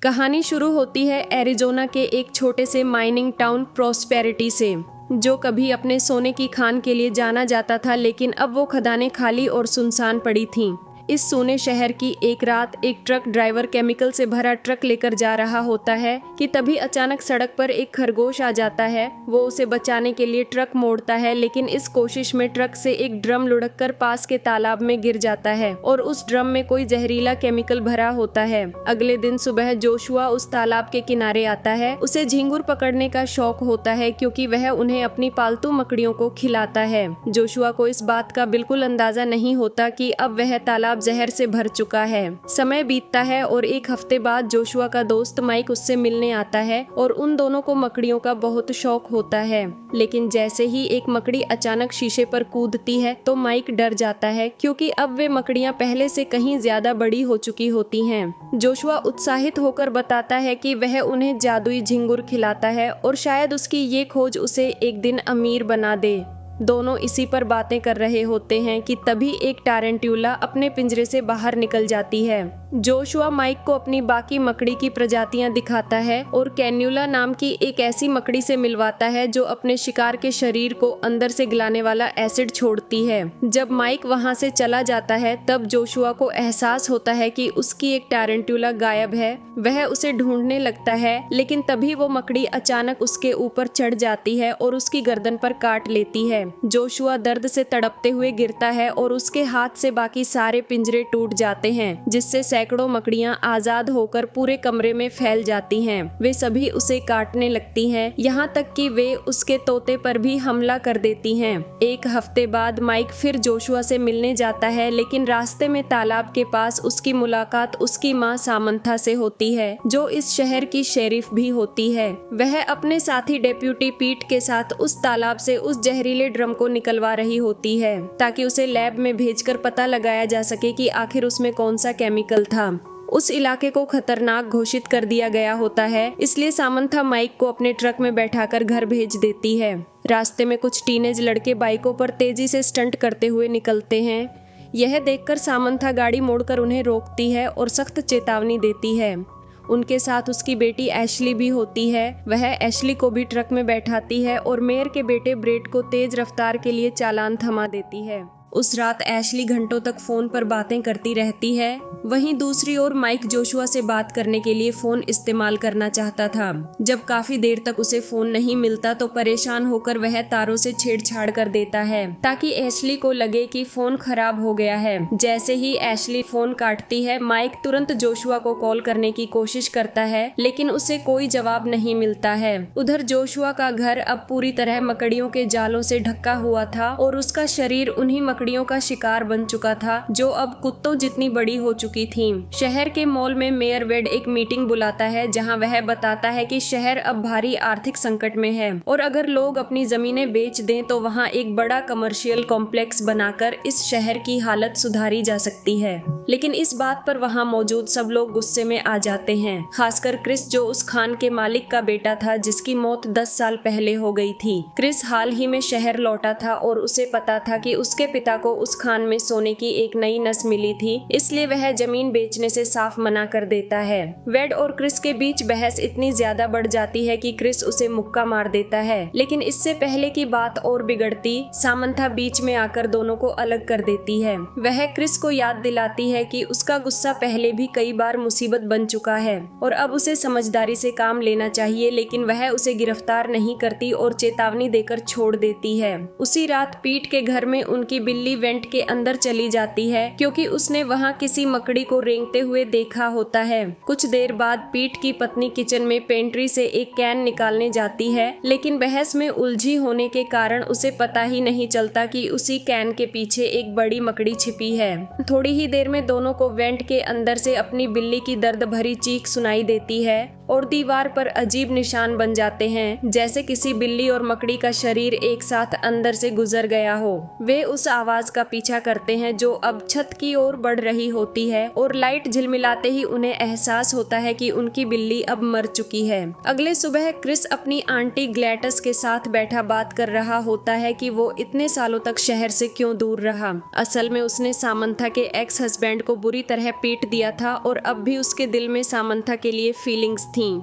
कहानी शुरू होती है एरिज़ोना के एक छोटे से माइनिंग टाउन प्रॉस्पेरिटी से, जो कभी अपने सोने की खान के लिए जाना जाता था, लेकिन अब वो खदानें खाली और सुनसान पड़ी थीं। इस सोने शहर की एक रात एक ट्रक ड्राइवर केमिकल से भरा ट्रक लेकर जा रहा होता है कि तभी अचानक सड़क पर एक खरगोश आ जाता है। वो उसे बचाने के लिए ट्रक मोड़ता है, लेकिन इस कोशिश में ट्रक से एक ड्रम लुढ़ककर पास के तालाब में गिर जाता है और उस ड्रम में कोई जहरीला केमिकल भरा होता है। अगले दिन सुबह जोशुआ उस तालाब के किनारे आता है। उसे झींगुर पकड़ने का शौक होता है क्योंकि वह उन्हें अपनी पालतू मकड़ियों को खिलाता है। जोशुआ को इस बात का बिल्कुल अंदाजा नहीं होता कि अब वह तालाब जहर से भर चुका है। समय बीतता है और एक हफ्ते बाद जोशुआ का दोस्त माइक उससे मिलने आता है और उन दोनों को मकड़ियों का बहुत शौक होता है। लेकिन जैसे ही एक मकड़ी अचानक शीशे पर कूदती है तो माइक डर जाता है क्योंकि अब वे मकड़ियां पहले से कहीं ज्यादा बड़ी हो चुकी होती हैं। जोशुआ उत्साहित होकर बताता है कि वह उन्हें जादुई झिंगुर खिलाता है और शायद उसकी ये खोज उसे एक दिन अमीर बना दे। दोनों इसी पर बातें कर रहे होते हैं कि तभी एक टारंट्यूला अपने पिंजरे से बाहर निकल जाती है। जोशुआ माइक को अपनी बाकी मकड़ी की प्रजातियां दिखाता है और कैन्यूला नाम की एक ऐसी मकड़ी से मिलवाता है जो अपने शिकार के शरीर को अंदर से गलाने वाला एसिड छोड़ती है। जब माइक वहां से चला जाता है तब जोशुआ को एहसास होता है कि उसकी एक टारंट्यूला गायब है। वह उसे ढूंढने लगता है, लेकिन तभी वो मकड़ी अचानक उसके ऊपर चढ़ जाती है और उसकी गर्दन पर काट लेती है। जोशुआ दर्द से तड़पते हुए गिरता है और उसके हाथ से बाकी सारे पिंजरे टूट जाते हैं, जिससे सैकड़ों मकड़ियां आजाद होकर पूरे कमरे में फैल जाती हैं। वे सभी उसे काटने लगती हैं, यहाँ तक कि वे उसके तोते पर भी हमला कर देती हैं। एक हफ्ते बाद माइक फिर जोशुआ से मिलने जाता है, लेकिन रास्ते में तालाब के पास उसकी मुलाकात उसकी माँ सामंथा से होती है, जो इस शहर की शेरिफ भी होती है। वह अपने साथी डेप्यूटी पीट के साथ उस तालाब से उस जहरीले ड्रम को निकलवा रही होती है ताकि उसे लैब में भेजकर पता लगाया जा सके कि आखिर उसमें कौन सा केमिकल था। उस इलाके को खतरनाक घोषित कर दिया गया होता है, इसलिए सामंथा माइक को अपने ट्रक में बैठाकर घर भेज देती है। रास्ते में कुछ टीनेज लड़के बाइकों पर तेजी से स्टंट करते हुए निकलते हैं। यह देखकर सामंथा गाड़ी मोड़कर उन्हें रोकती है और सख्त चेतावनी देती है। उनके साथ उसकी बेटी एशली भी होती है। वह एशली को भी ट्रक में बैठाती है और मेयर के बेटे ब्रेट को तेज रफ्तार के लिए चालान थमा देती है। उस रात एशली घंटों तक फोन पर बातें करती रहती है। वहीं दूसरी ओर माइक जोशुआ से बात करने के लिए फोन इस्तेमाल करना चाहता था। जब काफी देर तक उसे फोन नहीं मिलता तो परेशान होकर वह तारों से छेड़छाड़ कर देता है ताकि एशली को लगे कि फोन खराब हो गया है। जैसे ही एशली फोन काटती है, माइक तुरंत जोशुआ को कॉल करने की कोशिश करता है, लेकिन उसे कोई जवाब नहीं मिलता है। उधर जोशुआ का घर अब पूरी तरह मकड़ियों के जालों से ढका हुआ था और उसका शरीर उन्हीं मकड़ियों का शिकार बन चुका था, जो अब कुत्तों जितनी बड़ी हो चुकी थी। शहर के मॉल में मेयर वेड एक मीटिंग बुलाता है, जहां वह बताता है कि शहर अब भारी आर्थिक संकट में है और अगर लोग अपनी जमीनें बेच दें तो वहां एक बड़ा कमर्शियल कॉम्प्लेक्स बनाकर इस शहर की हालत सुधारी जा सकती है। लेकिन इस बात पर वहां मौजूद सब लोग गुस्से में आ जाते हैं, खासकर क्रिस, जो उस खान के मालिक का बेटा था जिसकी मौत 10 साल पहले हो गई थी। क्रिस हाल ही में शहर लौटा था और उसे पता था कि उसके पिता को उस खान में सोने की एक नई नस मिली थी, इसलिए वह जमीन बेचने से साफ मना कर देता है। वेड और क्रिस के बीच बहस इतनी ज्यादा बढ़ जाती है कि क्रिस उसे मुक्का मार देता है, लेकिन इससे पहले की बात और बिगड़ती, सामंथा बीच में आकर दोनों को अलग कर देती है। वह क्रिस को याद दिलाती है कि उसका गुस्सा पहले भी कई बार मुसीबत बन चुका है और अब उसे समझदारी से काम लेना चाहिए, लेकिन वह उसे गिरफ्तार नहीं करती और चेतावनी देकर छोड़ देती है। उसी रात पीट के घर में उनकी बिल्ली वेंट के अंदर चली जाती है क्योंकि उसने वहां किसी मकड़ी को रेंगते हुए देखा होता है। कुछ देर बाद पीट की पत्नी किचन में पेंट्री से एक कैन निकालने जाती है, लेकिन बहस में उलझी होने के कारण उसे पता ही नहीं चलता कि उसी कैन के पीछे एक बड़ी मकड़ी छिपी है। थोड़ी ही देर में दोनों को वेंट के अंदर से अपनी बिल्ली की दर्द भरी चीख सुनाई देती है और दीवार पर अजीब निशान बन जाते हैं, जैसे किसी बिल्ली और मकड़ी का शरीर एक साथ अंदर से गुजर गया हो। वे उस आवाज आवाज का पीछा करते हैं जो अब छत की ओर बढ़ रही होती है और लाइट झिलमिलाते ही उन्हें एहसास होता है कि उनकी बिल्ली अब मर चुकी है। अगले सुबह क्रिस अपनी आंटी ग्लैडस के साथ बैठा बात कर रहा होता है कि वो इतने सालों तक शहर से क्यों दूर रहा। असल में उसने सामंथा के एक्स हस्बैंड को बुरी तरह पीट दिया था और अब भी उसके दिल में सामंथा के लिए फीलिंग्स थीं।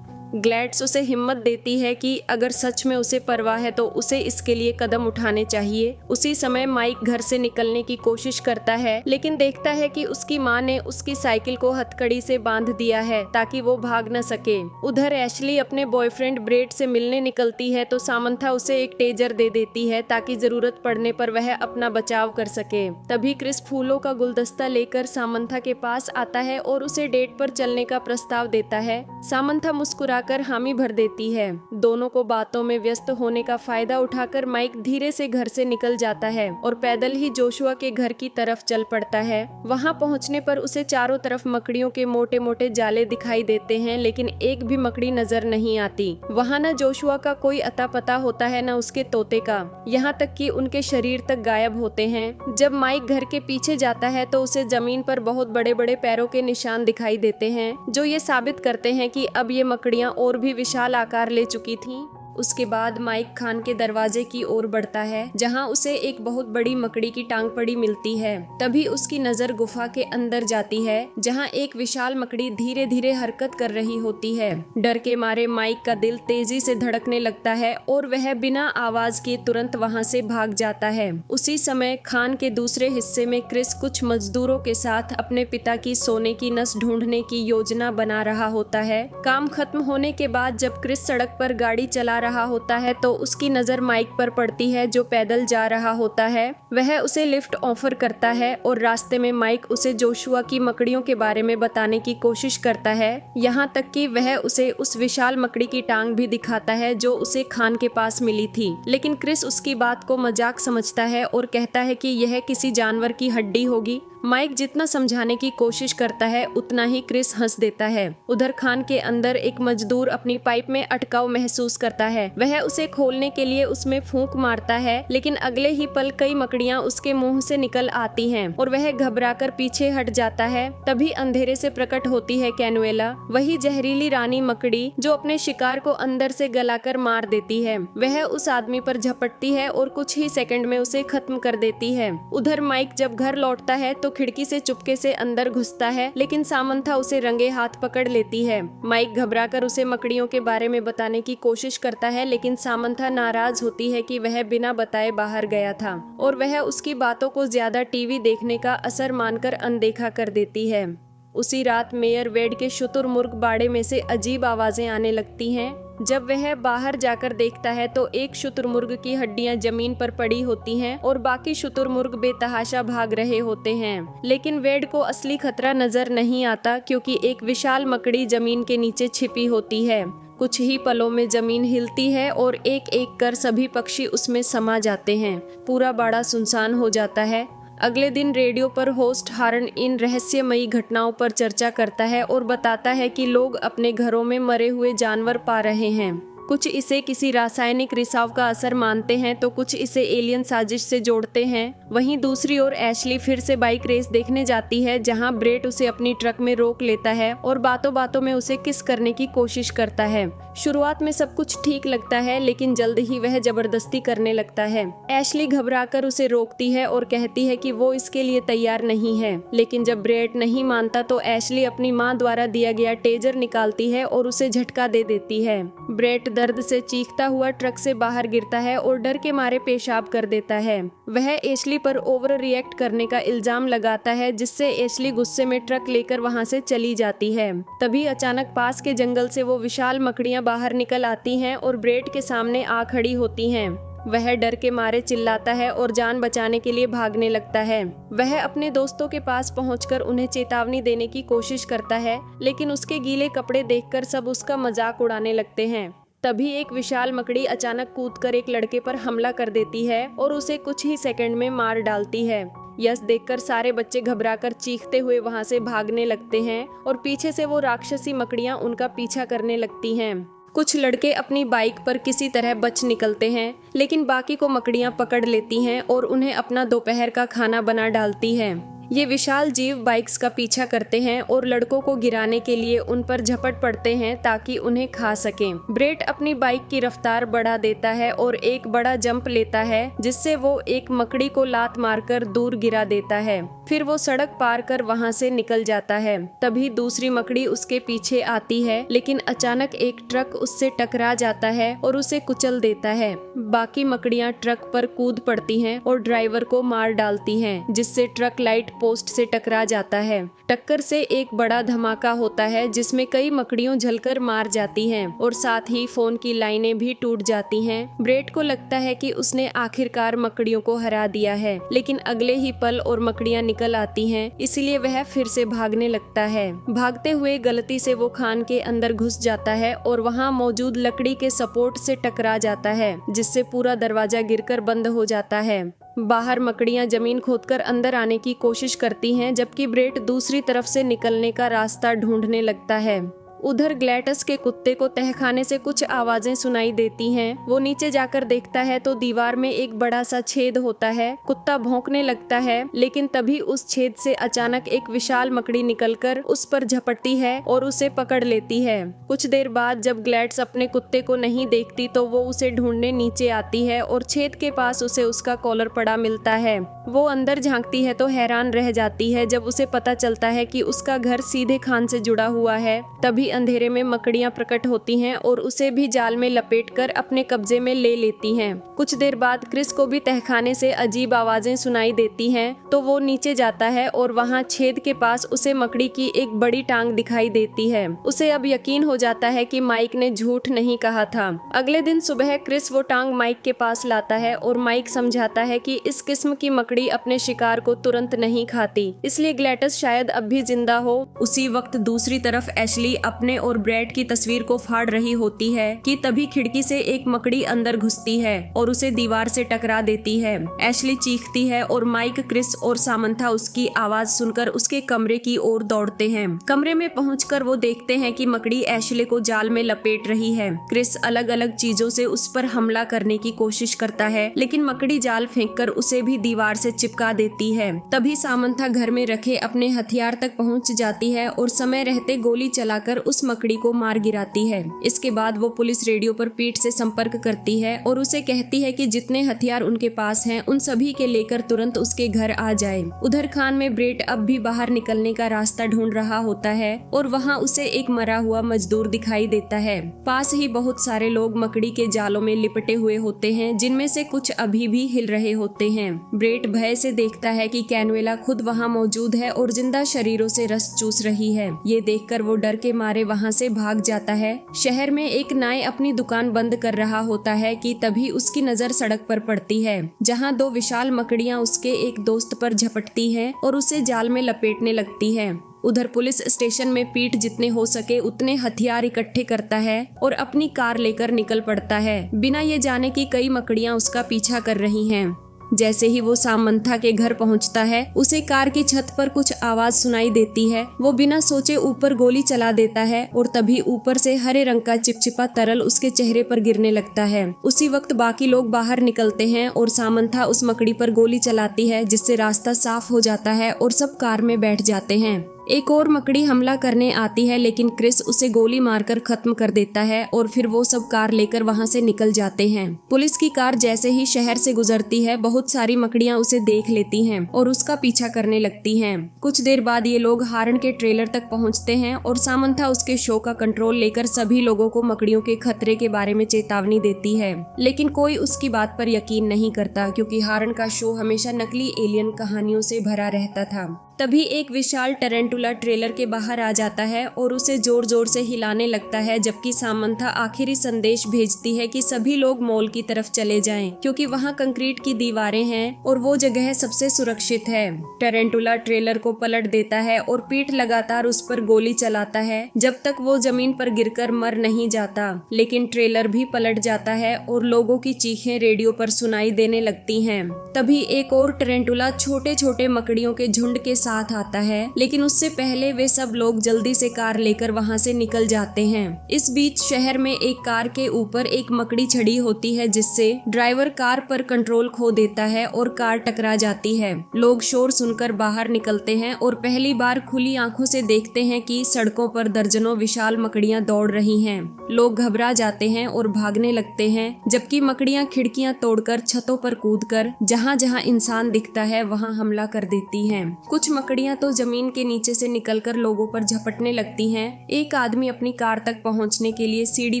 ग्लैड्स उसे हिम्मत देती है कि अगर सच में उसे परवाह है तो उसे इसके लिए कदम उठाने चाहिए। उसी समय माइक घर से निकलने की कोशिश करता है लेकिन देखता है कि उसकी माँ ने उसकी साइकिल को हथकड़ी से बांध दिया है ताकि वो भाग न सके। उधर एशली अपने बॉयफ्रेंड ब्रेड से मिलने निकलती है तो सामंथा उसे एक टेजर दे देती है ताकि जरूरत पड़ने पर वह अपना बचाव कर सके। तभी क्रिस फूलों का गुलदस्ता लेकर सामंथा के पास आता है और उसे डेट पर चलने का प्रस्ताव देता है। सामंथा मुस्कुरा कर हामी भर देती है। दोनों को बातों में व्यस्त होने का फायदा उठाकर माइक धीरे से घर से निकल जाता है और पैदल ही जोशुआ के घर की तरफ चल पड़ता है। वहां पहुंचने पर उसे चारों तरफ मकड़ियों के मोटे मोटे जाले दिखाई देते हैं लेकिन एक भी मकड़ी नजर नहीं आती। वहां न जोशुआ का कोई अता पता होता है न उसके तोते का, यहाँ तक कि उनके शरीर तक गायब होते हैं। जब माइक घर के पीछे जाता है तो उसे जमीन पर बहुत बड़े बड़े पैरों के निशान दिखाई देते हैं जो ये साबित करते हैं कि अब ये मकड़ियाँ और भी विशाल आकार ले चुकी थीं। उसके बाद माइक खान के दरवाजे की ओर बढ़ता है जहां उसे एक बहुत बड़ी मकड़ी की टांग पड़ी मिलती है। तभी उसकी नजर गुफा के अंदर जाती है जहां एक विशाल मकड़ी धीरे धीरे हरकत कर रही होती है। डर के मारे माइक का दिल तेजी से धड़कने लगता है और वह बिना आवाज के तुरंत वहां से भाग जाता है। उसी समय खान के दूसरे हिस्से में क्रिस कुछ मजदूरों के साथ अपने पिता की सोने की नस ढूंढने की योजना बना रहा होता है। काम खत्म होने के बाद जब क्रिस सड़क पर गाड़ी चला रहा होता है तो उसकी नजर माइक पर पड़ती है जो पैदल जा रहा होता है। वह उसे लिफ्ट ऑफर करता है और रास्ते में माइक उसे जोशुआ की मकड़ियों के बारे में बताने की कोशिश करता है, यहाँ तक कि वह उसे उस विशाल मकड़ी की टांग भी दिखाता है जो उसे खान के पास मिली थी। लेकिन क्रिस उसकी बात को मजाक समझता है और कहता है कि यह किसी जानवर की हड्डी होगी। माइक जितना समझाने की कोशिश करता है उतना ही क्रिस हंस देता है। उधर खान के अंदर एक मजदूर अपनी पाइप में अटकाव महसूस करता है। वह उसे खोलने के लिए उसमें फूंक मारता है लेकिन अगले ही पल कई मकड़ियां उसके मुंह से निकल आती हैं और वह घबराकर पीछे हट जाता है। तभी अंधेरे से प्रकट होती है कैनुएला, वही जहरीली रानी मकड़ी जो अपने शिकार को अंदर से गलाकर मार देती है। वह उस आदमी पर झपटती है और कुछ ही सेकंड में उसे खत्म कर देती है। उधर माइक जब घर लौटता है तो खिड़की से चुपके से अंदर घुसता है लेकिन सामंथा उसे रंगे हाथ पकड़ लेती है। माइक घबराकर उसे मकड़ियों के बारे में बताने की कोशिश करता है लेकिन सामंथा नाराज होती है कि वह बिना बताए बाहर गया था और वह उसकी बातों को ज्यादा टीवी देखने का असर मानकर अनदेखा कर देती है। उसी रात मेयर वेड के शुतुरमुर्ग बाड़े में से अजीब आवाजें आने लगती हैं। जब वह बाहर जाकर देखता है तो एक शुतुरमुर्ग की हड्डियां जमीन पर पड़ी होती हैं और बाकी शुतुरमुर्ग बेतहाशा भाग रहे होते हैं। लेकिन वेड को असली खतरा नजर नहीं आता क्योंकि एक विशाल मकड़ी जमीन के नीचे छिपी होती है। कुछ ही पलों में जमीन हिलती है और एक एक कर सभी पक्षी उसमें समा जाते हैं। पूरा बाड़ा सुनसान हो जाता है। अगले दिन रेडियो पर होस्ट हार्न इन रहस्यमयी घटनाओं पर चर्चा करता है और बताता है कि लोग अपने घरों में मरे हुए जानवर पा रहे हैं। कुछ इसे किसी रासायनिक रिसाव का असर मानते हैं तो कुछ इसे एलियन साजिश से जोड़ते हैं। वहीं दूसरी ओर एशली फिर से बाइक रेस देखने जाती है जहां ब्रेट उसे अपनी ट्रक में रोक लेता है और बातों बातों में उसे किस करने की कोशिश करता है। शुरुआत में सब कुछ ठीक लगता है लेकिन जल्द ही वह जबरदस्ती करने लगता है। एशली घबराकर उसे रोकती है और कहती है कि वो इसके लिए तैयार नहीं है। लेकिन जब ब्रेट नहीं मानता तो एशली अपनी माँ द्वारा दिया गया टेजर निकालती है और उसे झटका दे देती है। ब्रेट दर्द से चीखता हुआ ट्रक से बाहर गिरता है और डर के मारे पेशाब कर देता है। वह एशली पर ओवर रिएक्ट करने का इल्जाम लगाता है जिससे एशली गुस्से में ट्रक लेकर वहां से चली जाती है। तभी अचानक पास के जंगल से वो विशाल मकड़ियां बाहर निकल आती हैं और ब्रेट के सामने आ खड़ी होती हैं। वह डर के मारे चिल्लाता है और जान बचाने के लिए भागने लगता है। वह अपने दोस्तों के पास पहुंचकर उन्हें चेतावनी देने की कोशिश करता है लेकिन उसके गीले कपड़े देखकर सब उसका मजाक उड़ाने लगते हैं। तभी एक विशाल मकड़ी अचानक कूदकर एक लड़के पर हमला कर देती है और उसे कुछ ही सेकंड में मार डालती है। यह देखकर सारे बच्चे घबराकर चीखते हुए वहां से भागने लगते हैं और पीछे से वो राक्षसी मकड़ियां उनका पीछा करने लगती हैं। कुछ लड़के अपनी बाइक पर किसी तरह बच निकलते हैं, लेकिन बाकी को मकड़ियां पकड़ लेती हैं और उन्हें अपना दोपहर का खाना बना डालती हैं। ये विशाल जीव बाइक्स का पीछा करते हैं और लड़कों को गिराने के लिए उन पर झपट पड़ते हैं ताकि उन्हें खा सकें। ब्रेट अपनी बाइक की रफ्तार बढ़ा देता है और एक बड़ा जंप लेता है, जिससे वो एक मकड़ी को लात मारकर दूर गिरा देता है। फिर वो सड़क पार कर वहां से निकल जाता है। तभी दूसरी मकड़ी उसके पीछे आती है, लेकिन अचानक एक ट्रक उससे टकरा जाता है और उसे कुचल देता है। बाकी मकड़ियां ट्रक पर कूद पड़ती हैं और ड्राइवर को मार डालती हैं, जिससे ट्रक लाइट पोस्ट से टकरा जाता है। टक्कर से एक बड़ा धमाका होता है, जिसमें कई मकड़ियों जलकर मार जाती हैं और साथ ही फोन की लाइनें भी टूट जाती हैं। ब्रेट को लगता है कि उसने आखिरकार मकड़ियों को हरा दिया है, लेकिन अगले ही पल और मकड़ियां निकल आती हैं, इसलिए वह फिर से भागने लगता है। भागते हुए गलती से वो खान के अंदर घुस जाता है और वहां मौजूद लकड़ी के सपोर्ट से टकरा जाता है, जिससे पूरा दरवाजा गिरकर बंद हो जाता है। बाहर मकड़ियां जमीन खोदकर अंदर आने की कोशिश करती हैं, जबकि ब्रेट दूसरी तरफ से निकलने का रास्ता ढूंढने लगता है। उधर ग्लैटस के कुत्ते को तहखाने से कुछ आवाजें सुनाई देती हैं। वो नीचे जाकर देखता है तो दीवार में एक बड़ा सा छेद होता है। कुत्ता भौंकने लगता है, लेकिन तभी उस छेद से अचानक एक विशाल मकड़ी निकलकर उस पर झपटती है और उसे पकड़ लेती है। कुछ देर बाद जब ग्लैटस अपने कुत्ते को नहीं देखती तो वो उसे ढूंढने नीचे आती है और छेद के पास उसे उसका कॉलर पड़ा मिलता है। वो अंदर झांकती है तो हैरान रह जाती है जब उसे पता चलता है कि उसका घर सीधे खान से जुड़ा हुआ है। तभी अंधेरे में मकड़ियां प्रकट होती हैं और उसे भी जाल में लपेटकर अपने कब्जे में ले लेती हैं। कुछ देर बाद क्रिस को भी तहखाने से अजीब आवाजें सुनाई देती हैं, तो वो नीचे जाता है और वहां छेद के पास उसे मकड़ी की एक बड़ी टांग दिखाई देती है। उसे अब यकीन हो जाता है कि माइक ने झूठ नहीं कहा था। अगले दिन सुबह क्रिस वो टांग माइक के पास लाता है और माइक समझाता है कि इस किस्म की मकड़ी अपने शिकार को तुरंत नहीं खाती, इसलिए ग्लैटस शायद अब भी जिंदा हो। उसी वक्त दूसरी तरफ एशली अपने और ब्रेट की तस्वीर को फाड़ रही होती है कि तभी खिड़की से एक मकड़ी अंदर घुसती है और उसे दीवार से टकरा देती है। एशली चीखती है और माइक, क्रिस और सामंथा उसकी आवाज सुनकर उसके कमरे की ओर दौड़ते हैं। कमरे में पहुंचकर वो देखते हैं कि मकड़ी एशले को जाल में लपेट रही है। क्रिस अलग अलग चीजों से उस पर हमला करने की कोशिश करता है, लेकिन मकड़ी जाल फेंककर उसे भी दीवार से चिपका देती है। तभी सामंथा घर में रखे अपने हथियार तक पहुंच जाती है और समय रहते गोली चलाकर उस मकड़ी को मार गिराती है। इसके बाद वो पुलिस रेडियो पर पीठ से संपर्क करती है और उसे कहती है कि जितने हथियार उनके पास हैं उन सभी के लेकर तुरंत उसके घर आ जाए। उधर खान में ब्रेट अब भी बाहर निकलने का रास्ता ढूंढ रहा होता है और वहाँ उसे एक मरा हुआ मजदूर दिखाई देता है। पास ही बहुत सारे लोग मकड़ी के जालों में लिपटे हुए होते हैं, जिनमें से कुछ अभी भी हिल रहे होते हैं। ब्रेट भय से देखता है कि कैनवेला खुद वहाँ मौजूद है और जिंदा शरीरों से रस चूस रही है। ये देखकर वो डर के मारे वहाँ से भाग जाता है। शहर में एक नाई अपनी दुकान बंद कर रहा होता है कि तभी उसकी नजर सड़क पर पड़ती है, जहाँ दो विशाल मकड़ियाँ उसके एक दोस्त पर झपटती हैं और उसे जाल में लपेटने लगती है। उधर पुलिस स्टेशन में पीठ जितने हो सके उतने हथियार इकट्ठे करता है और अपनी कार लेकर निकल पड़ता है, बिना ये जाने कि कई मकड़ियाँ उसका पीछा कर रही हैं। जैसे ही वो सामंथा के घर पहुंचता है, उसे कार की छत पर कुछ आवाज सुनाई देती है। वो बिना सोचे ऊपर गोली चला देता है और तभी ऊपर से हरे रंग का चिपचिपा तरल उसके चेहरे पर गिरने लगता है। उसी वक्त बाकी लोग बाहर निकलते हैं और सामंथा उस मकड़ी पर गोली चलाती है, जिससे रास्ता साफ हो जाता है और सब कार में बैठ जाते हैं। एक और मकड़ी हमला करने आती है, लेकिन क्रिस उसे गोली मारकर खत्म कर देता है और फिर वो सब कार लेकर वहां से निकल जाते हैं। पुलिस की कार जैसे ही शहर से गुजरती है, बहुत सारी मकड़ियां उसे देख लेती हैं और उसका पीछा करने लगती हैं। कुछ देर बाद ये लोग हारन के ट्रेलर तक पहुंचते हैं और सामंथा उसके शो का कंट्रोल लेकर सभी लोगों को मकड़ियों के खतरे के बारे में चेतावनी देती है, लेकिन कोई उसकी बात पर यकीन नहीं करता, क्योंकि हारन का शो हमेशा नकली एलियन कहानियों से भरा रहता था। तभी एक विशाल टेरेंटुला ट्रेलर के बाहर आ जाता है और उसे जोर जोर से हिलाने लगता है, जबकि सामंथा आखिरी संदेश भेजती है कि सभी लोग मॉल की तरफ चले जाएं, क्योंकि वहां कंक्रीट की दीवारें हैं और वो जगह सबसे सुरक्षित है। टेरेंटुला ट्रेलर को पलट देता है और पीठ लगातार उस पर गोली चलाता है जब तक वो जमीन पर गिरकर मर नहीं जाता, लेकिन ट्रेलर भी पलट जाता है और लोगों की चीखें रेडियो पर सुनाई देने लगती हैं। तभी एक और टेरेंटुला छोटे छोटे मकड़ियों के झुंड के साथ आता है, लेकिन उससे पहले वे सब लोग जल्दी से कार लेकर वहाँ से निकल जाते हैं। इस बीच शहर में एक कार के ऊपर एक मकड़ी चढ़ी होती है, जिससे ड्राइवर कार पर कंट्रोल खो देता है और कार टकरा जाती है। लोग शोर सुनकर बाहर निकलते हैं और पहली बार खुली आंखों से देखते हैं कि सड़कों पर दर्जनों विशाल मकड़ियां दौड़ रही हैं। लोग घबरा जाते हैं और भागने लगते हैं, जबकि मकड़ियां खिड़कियां तोड़कर छतों पर कूदकर जहां जहां इंसान दिखता है वहां हमला कर देती हैं। कुछ मकड़ियां तो जमीन के नीचे से निकलकर लोगों पर झपटने लगती हैं। एक आदमी अपनी कार तक पहुंचने के लिए सीढ़ी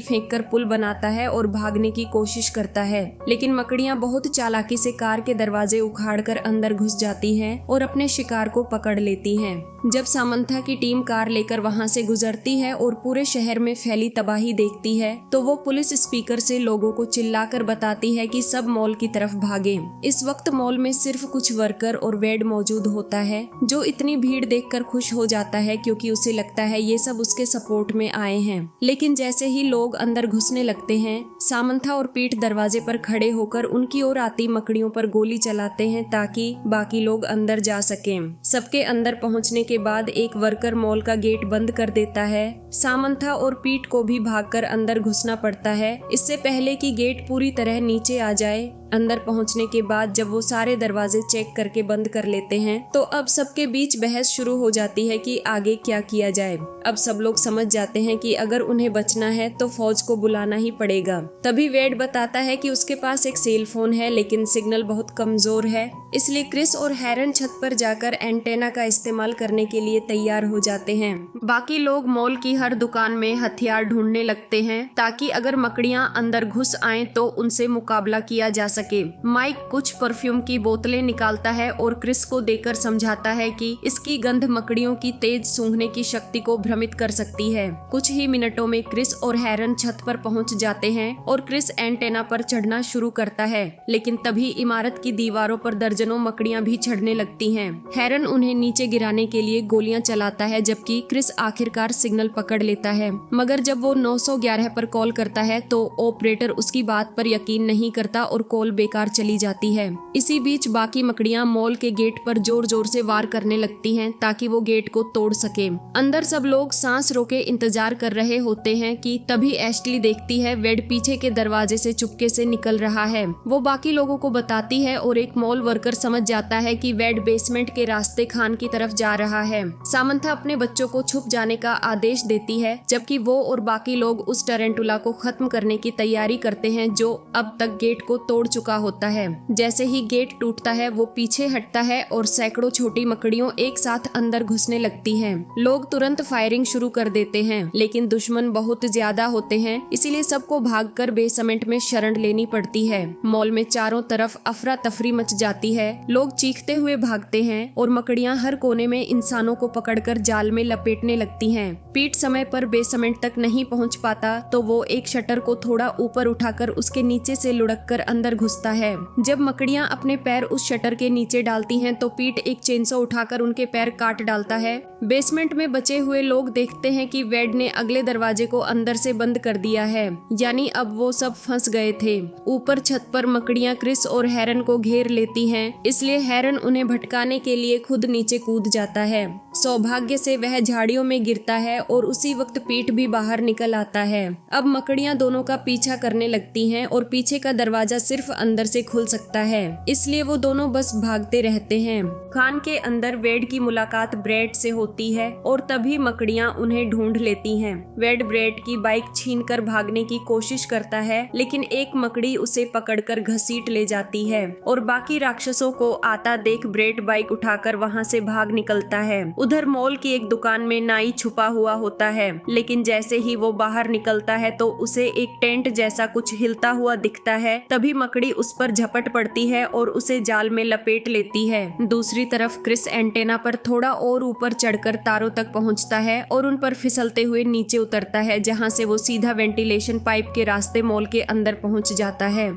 फेंककर पुल बनाता है और भागने की कोशिश करता है, लेकिन मकड़ियां बहुत चालाकी से कार के दरवाजे उखाड़कर अंदर घुस जाती हैं और अपने शिकार को पकड़ लेती हैं। जब सामंथा की टीम कार लेकर वहां से गुजरती है और पूरे शहर में फैली तबाही देखती है, तो वो पुलिस स्पीकर से लोगों को चिल्लाकर बताती है कि सब मॉल की तरफ भागें। इस वक्त मॉल में सिर्फ कुछ वर्कर और वेड मौजूद होता है, जो इतनी भीड़ देखकर खुश हो जाता है क्योंकि उसे लगता है ये सब उसके सपोर्ट में आए हैं। लेकिन जैसे ही लोग अंदर घुसने लगते हैं, सामंथा और पीट दरवाजे पर खड़े होकर उनकी ओर आती मकड़ियों पर गोली चलाते हैं ताकि बाकी लोग अंदर जा सकें। सबके अंदर पहुंचने के बाद एक वर्कर मॉल का गेट बंद कर देता है। सामंथा और पीट को भी भागकर अंदर घुसना पड़ता है, इससे पहले कि गेट पूरी तरह नीचे आ जाए। अंदर पहुंचने के बाद जब वो सारे दरवाजे चेक करके बंद कर लेते हैं, तो अब सबके बीच बहस शुरू हो जाती है कि आगे क्या किया जाए। अब सब लोग समझ जाते हैं कि अगर उन्हें बचना है तो फौज को बुलाना ही पड़ेगा। तभी वेड बताता है कि उसके पास एक सेल फोन है, लेकिन सिग्नल बहुत कमजोर है, इसलिए क्रिस और हैरन छत पर जाकर एंटेना का इस्तेमाल करने के लिए तैयार हो जाते हैं। बाकी लोग मॉल की हर दुकान में हथियार ढूंढने लगते हैं ताकि अगर मकड़ियां अंदर घुस आएं तो उनसे मुकाबला किया जा सके। माइक कुछ परफ्यूम की बोतलें निकालता है और क्रिस को देकर समझाता है कि इसकी गंध मकड़ियों की तेज सूंघने की शक्ति को भ्रमित कर सकती है। कुछ ही मिनटों में क्रिस और हैरन छत पर पहुंच जाते हैं और क्रिस एंटेना पर चढ़ना शुरू करता है, लेकिन तभी इमारत की दीवारों पर दर्जनों मकड़ियां भी चढ़ने लगती हैं। हैरन उन्हें नीचे गिराने के लिए गोलियां चलाता है, जबकि क्रिस आखिरकार सिग्नल पकड़ लेता है। मगर जब वो 911 पर कॉल करता है तो ऑपरेटर उसकी बात पर यकीन नहीं करता और कॉल बेकार चली जाती है। इसी बीच बाकी मकड़ियां मॉल के गेट पर जोर जोर से वार करने लगती हैं ताकि वो गेट को तोड़ सके। अंदर सब लोग सांस रोके इंतजार कर रहे होते हैं कि तभी एशली देखती है वेड पीछे के दरवाजे से चुपके से निकल रहा है। वो बाकी लोगों को बताती है और एक मॉल वर्कर समझ जाता है कि वेड बेसमेंट के रास्ते खान की तरफ जा रहा है। सामंथा अपने बच्चों को छुप जाने का आदेश देती है, जबकि वो और बाकी लोग उस टरेंटुला को खत्म करने की तैयारी करते हैं जो अब तक गेट को तोड़ चुका होता है। जैसे ही गेट टूटता है वो पीछे हटता है और सैकड़ों छोटी मकड़ियों एक साथ अंदर घुसने लगती हैं। लोग तुरंत फायरिंग शुरू कर देते हैं, लेकिन दुश्मन बहुत ज्यादा होते हैं, इसीलिए सबको भागकर बेसमेंट में शरण लेनी पड़ती है। मॉल में चारों तरफ अफरा तफरी मच जाती है। लोग चीखते हुए भागते हैं और मकड़ियां हर कोने में इंसानों को पकड़कर जाल में लपेटने लगती हैं। पीट समय पर बेसमेंट तक नहीं पहुंच पाता तो वो एक शटर को थोड़ा ऊपर उठाकर उसके नीचे से लुढ़ककर अंदर घुसता है। जब मकड़ियां अपने पैर उस शटर के नीचे डालती हैं तो पीट एक चेनसो उठाकर उनके पैर काट डालता है। बेसमेंट में बचे हुए लोग देखते हैं कि वेड ने अगले दरवाजे को अंदर से बंद कर दिया है, यानी अब वो सब फंस गए थे। ऊपर छत पर मकड़ियां क्रिस और हैरन को घेर लेती हैं, इसलिए हैरन उन्हें भटकाने के लिए खुद नीचे कूद जाता है। सौभाग्य से वह झाड़ियों में गिरता है और उसी वक्त पीट भी बाहर निकल आता है। अब मकड़ियां दोनों का पीछा करने लगती हैं और पीछे का दरवाजा सिर्फ अंदर से खुल सकता है, इसलिए वो दोनों बस भागते रहते हैं। खान के अंदर वेड की मुलाकात ब्रेड से होती है और तभी मकड़ियां उन्हें ढूंढ लेती हैं। वेड ब्रेड की बाइक छीनकर भागने की कोशिश करता है, लेकिन एक मकड़ी उसे पकड़कर घसीट ले जाती है और बाकी राक्षसों को आता देख ब्रेड बाइक उठाकर वहां से भाग निकलता है। उधर मॉल की एक दुकान में नाई छुपा हुआ होता है, लेकिन जैसे ही वो बाहर निकलता है तो उसे एक टेंट जैसा कुछ हिलता हुआ दिखता है। तभी मकड़ी उस पर झपट पड़ती है और उसे जाल में लपेट लेती है। दूसरी तरफ क्रिस एंटेना पर थोड़ा और ऊपर चढ़कर तारों तक पहुंचता है और उन पर फिसलते हुए नीचे उतरता है, जहां से वो सीधा वेंटिलेशन पाइप के रास्ते मॉल के अंदर पहुंच जाता है।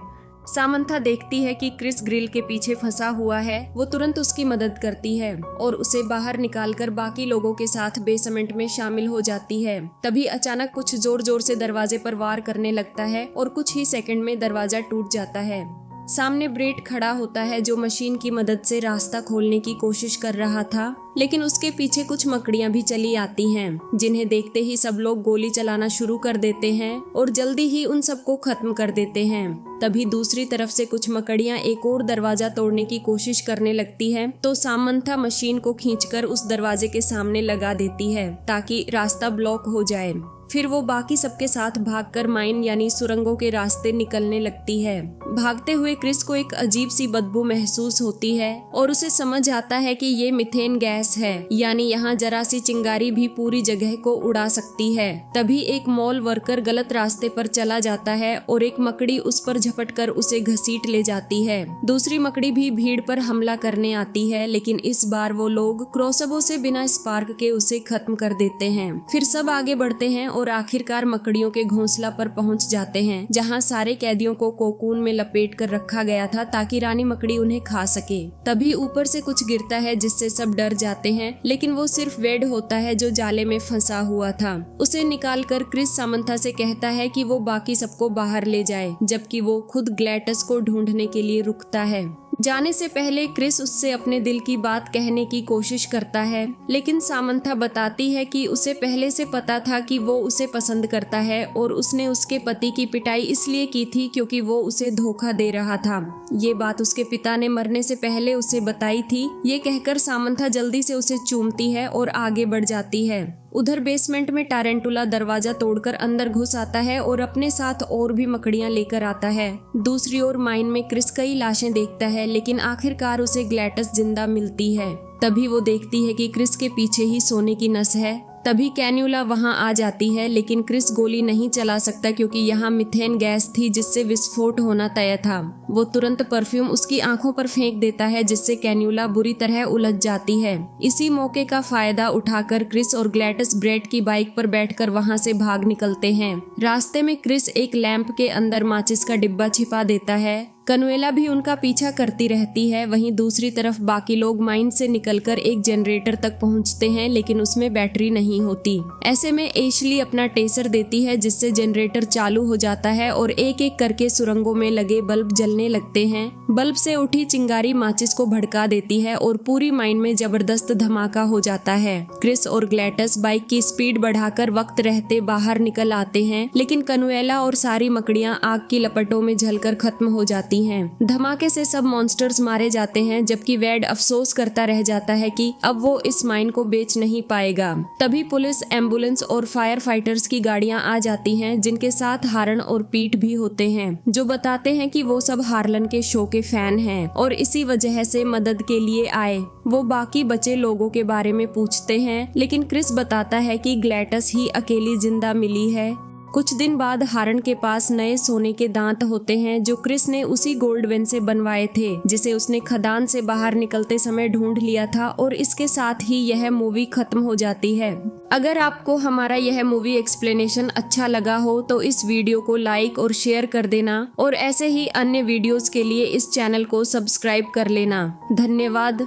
सामंथा देखती है कि क्रिस ग्रिल के पीछे फंसा हुआ है। वो तुरंत उसकी मदद करती है और उसे बाहर निकालकर बाकी लोगों के साथ बेसमेंट में शामिल हो जाती है। तभी अचानक कुछ जोर जोर से दरवाजे पर वार करने लगता है और कुछ ही सेकंड में दरवाजा टूट जाता है। सामने ब्रेट खड़ा होता है जो मशीन की मदद से रास्ता खोलने की कोशिश कर रहा था, लेकिन उसके पीछे कुछ मकड़ियां भी चली आती हैं, जिन्हें देखते ही सब लोग गोली चलाना शुरू कर देते हैं और जल्दी ही उन सबको खत्म कर देते हैं। तभी दूसरी तरफ से कुछ मकड़ियां एक और दरवाजा तोड़ने की कोशिश करने लगती है, तो सामंथा मशीन को खींचकर उस दरवाजे के सामने लगा देती है ताकि रास्ता ब्लॉक हो जाए। फिर वो बाकी सबके साथ भागकर माइन यानी सुरंगों के रास्ते निकलने लगती है। भागते हुए क्रिस को एक अजीब सी बदबू महसूस होती है और उसे समझ आता है कि ये मीथेन गैस है, यानी यहाँ जरा सी चिंगारी भी पूरी जगह को उड़ा सकती है। तभी एक मॉल वर्कर गलत रास्ते पर चला जाता है और एक मकड़ी उस पर झपटकर उसे घसीट ले जाती है। दूसरी मकड़ी भी भीड़ पर हमला करने आती है, लेकिन इस बार वो लोग क्रॉसबो से बिना स्पार्क के उसे खत्म कर देते हैं। फिर सब आगे बढ़ते हैं और आखिरकार मकड़ियों के घोंसला पर पहुंच जाते हैं, जहां सारे कैदियों को कोकून में लपेट कर रखा गया था ताकि रानी मकड़ी उन्हें खा सके। तभी ऊपर से कुछ गिरता है जिससे सब डर जाते हैं, लेकिन वो सिर्फ वेड होता है जो जाले में फंसा हुआ था। उसे निकालकर क्रिस सामंथा से कहता है कि वो बाकी सबको बाहर ले जाए, जबकि वो खुद ग्लैटस को ढूंढने के लिए रुकता है। जाने से पहले क्रिस उससे अपने दिल की बात कहने की कोशिश करता है, लेकिन सामंथा बताती है कि उसे पहले से पता था कि वो उसे पसंद करता है और उसने उसके पति की पिटाई इसलिए की थी क्योंकि वो उसे धोखा दे रहा था। ये बात उसके पिता ने मरने से पहले उसे बताई थी। ये कहकर सामंथा जल्दी से उसे चूमती है और आगे बढ़ जाती है। उधर बेसमेंट में टारेंटुला दरवाजा तोड़कर अंदर घुस आता है और अपने साथ और भी मकड़ियां लेकर आता है। दूसरी ओर माइन में क्रिस कई लाशें देखता है, लेकिन आखिरकार उसे ग्लैटस जिंदा मिलती है। तभी वो देखती है कि क्रिस के पीछे ही सोने की नस है। तभी कैन्यूला वहां आ जाती है, लेकिन क्रिस गोली नहीं चला सकता क्योंकि यहाँ मिथेन गैस थी जिससे विस्फोट होना तय था। वो तुरंत परफ्यूम उसकी आंखों पर फेंक देता है, जिससे कैन्यूला बुरी तरह उलझ जाती है। इसी मौके का फायदा उठाकर क्रिस और ग्लैटस ब्रेट की बाइक पर बैठकर वहां से भाग निकलते हैं। रास्ते में क्रिस एक लैंप के अंदर माचिस का डिब्बा छिपा देता है। कनुएला भी उनका पीछा करती रहती है। वहीं दूसरी तरफ बाकी लोग माइन से निकलकर एक जनरेटर तक पहुंचते हैं, लेकिन उसमें बैटरी नहीं होती। ऐसे में एशली अपना टेसर देती है, जिससे जनरेटर चालू हो जाता है और एक एक करके सुरंगों में लगे बल्ब जलने लगते हैं। बल्ब से उठी चिंगारी माचिस को भड़का देती है और पूरी माइन में जबरदस्त धमाका हो जाता है। क्रिस और ग्लैटस बाइक की स्पीड बढ़ाकर वक्त रहते बाहर निकल आते हैं, लेकिन कनुएला और सारी मकड़ियां आग की लपटों में जलकर खत्म हो जाती हैं। धमाके से सब मॉन्स्टर्स मारे जाते हैं, जबकि वेड अफसोस करता रह जाता है कि अब वो इस माइन को बेच नहीं पाएगा। तभी पुलिस, एम्बुलेंस और फायर फाइटर्स की गाड़ियां आ जाती हैं, जिनके साथ हारन और पीट भी होते हैं, जो बताते हैं कि वो सब हार्लन के शो के फैन हैं और इसी वजह से मदद के लिए आए। वो बाकी बचे लोगों के बारे में पूछते हैं, लेकिन क्रिस बताता है कि ग्लैटस ही अकेली जिंदा मिली है। कुछ दिन बाद हारन के पास नए सोने के दांत होते हैं, जो क्रिस ने उसी गोल्डवेन से बनवाए थे, जिसे उसने खदान से बाहर निकलते समय ढूंढ लिया था। और इसके साथ ही यह मूवी खत्म हो जाती है। अगर आपको हमारा यह मूवी एक्सप्लेनेशन अच्छा लगा हो तो इस वीडियो को लाइक और शेयर कर देना, और ऐसे ही अन्य वीडियोस के लिए इस चैनल को सब्सक्राइब कर लेना। धन्यवाद।